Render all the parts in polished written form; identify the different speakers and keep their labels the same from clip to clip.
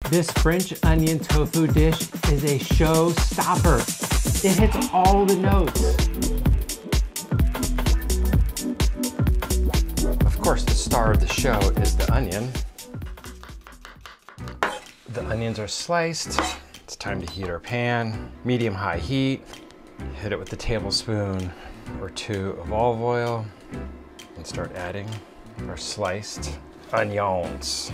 Speaker 1: This French onion tofu dish is a showstopper. It hits all the notes. Of course, the star of the show is the onion. The onions are sliced. It's time to heat our pan. Medium-high heat. Hit it with a tablespoon or two of olive oil and start adding our sliced onions.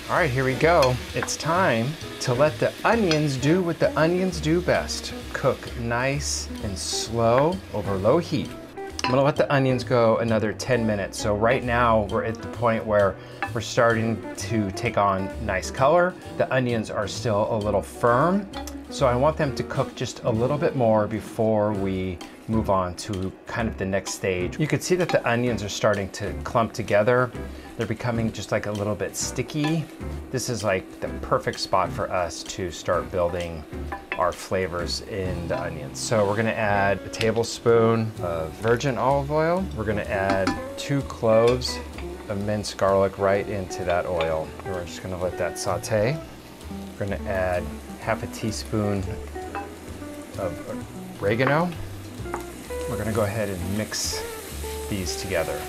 Speaker 1: All right, here we go. It's time to let the onions do what the onions do best. Cook nice and slow over low heat. I'm gonna let the onions go another 10 minutes. So right now we're at the point where we're starting to take on nice color. The onions are still a little firm. So I want them to cook just a little bit more before we move on to kind of the next stage. You can see that the onions are starting to clump together. They're becoming just like a little bit sticky. This is like the perfect spot for us to start building our flavors in the onions. So we're gonna add a tablespoon of virgin olive oil. We're gonna add 2 cloves of minced garlic right into that oil. And we're just gonna let that saute. We're gonna add half a teaspoon of oregano. We're gonna go ahead and mix these together.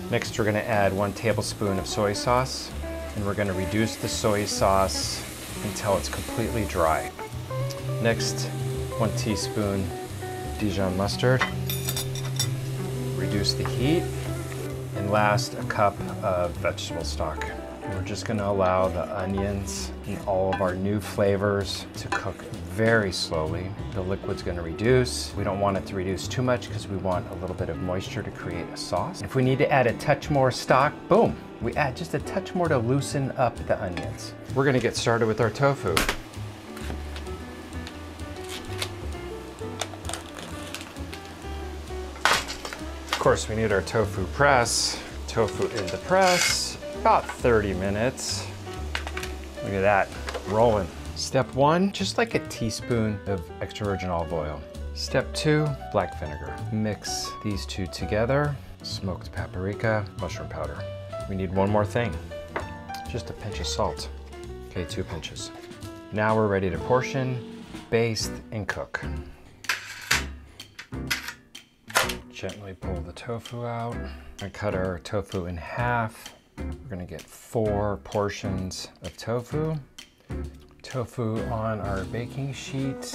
Speaker 1: Next, we're gonna add 1 tablespoon of soy sauce, and we're gonna reduce the soy sauce until it's completely dry. Next, 1 teaspoon Dijon mustard. Reduce the heat. And last, a cup of vegetable stock. We're just gonna allow the onions and all of our new flavors to cook very slowly. The liquid's gonna reduce. We don't want it to reduce too much because we want a little bit of moisture to create a sauce. If we need to add a touch more stock, boom, we add just a touch more to loosen up the onions. We're gonna get started with our tofu. Of course, we need our tofu press. Tofu in the press. About 30 minutes. Look at that, rolling. Step 1, just like a teaspoon of extra virgin olive oil. Step 2, black vinegar. Mix these 2 together. Smoked paprika, mushroom powder. We need 1 more thing, just a pinch of salt. Okay, 2 pinches. Now we're ready to portion, baste, and cook. Gently pull the tofu out. I cut our tofu in half. We're gonna get 4 portions of tofu. Tofu on our baking sheet,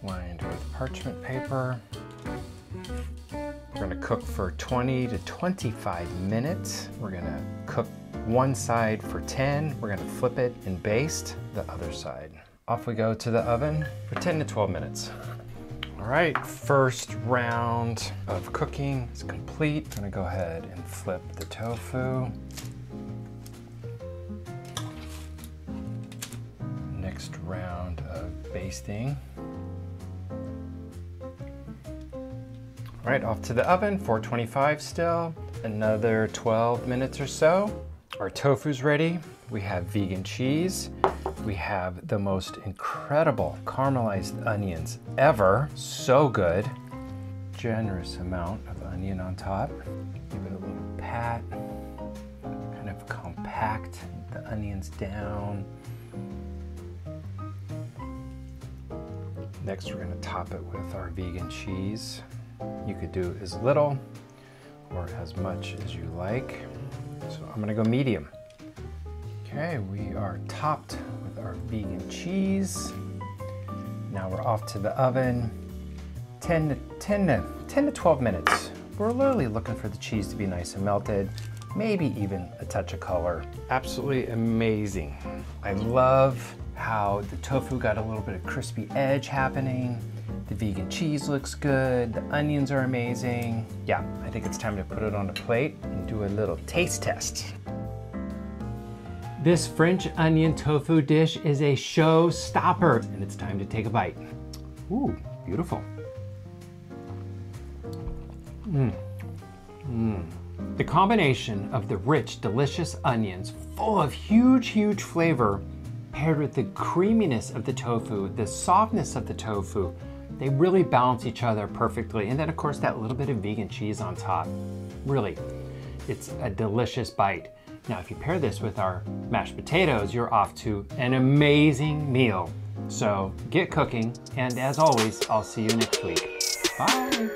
Speaker 1: lined with parchment paper. We're gonna cook for 20 to 25 minutes. We're gonna cook one side for 10. We're gonna flip it and baste the other side. Off we go to the oven for 10 to 12 minutes. All right, first round of cooking is complete. I'm gonna go ahead and flip the tofu. Next round of basting. All right, off to the oven, 425 still. Another 12 minutes or so. Our tofu's ready. We have vegan cheese. We have the most incredible caramelized onions ever. So good. Generous amount of onion on top. Give it a little pat. Kind of compact the onions down. Next, we're gonna top it with our vegan cheese. You could do as little or as much as you like. So I'm gonna go medium. Okay, we are topped with our vegan cheese. Now we're off to the oven. 10 to 12 minutes. We're literally looking for the cheese to be nice and melted, maybe even a touch of color. Absolutely amazing. I love how the tofu got a little bit of crispy edge happening. The vegan cheese looks good. The onions are amazing. Yeah, I think it's time to put it on a plate and do a little taste test. This French onion tofu dish is a showstopper, and it's time to take a bite. Ooh, beautiful. The combination of the rich, delicious onions, full of huge flavor, paired with the creaminess of the tofu, the softness of the tofu, they really balance each other perfectly. And then of course that little bit of vegan cheese on top. Really, it's a delicious bite.
Speaker 2: Now, if you pair this with our mashed potatoes, you're off to an amazing meal. So get cooking, and as always, I'll see you next week. Bye.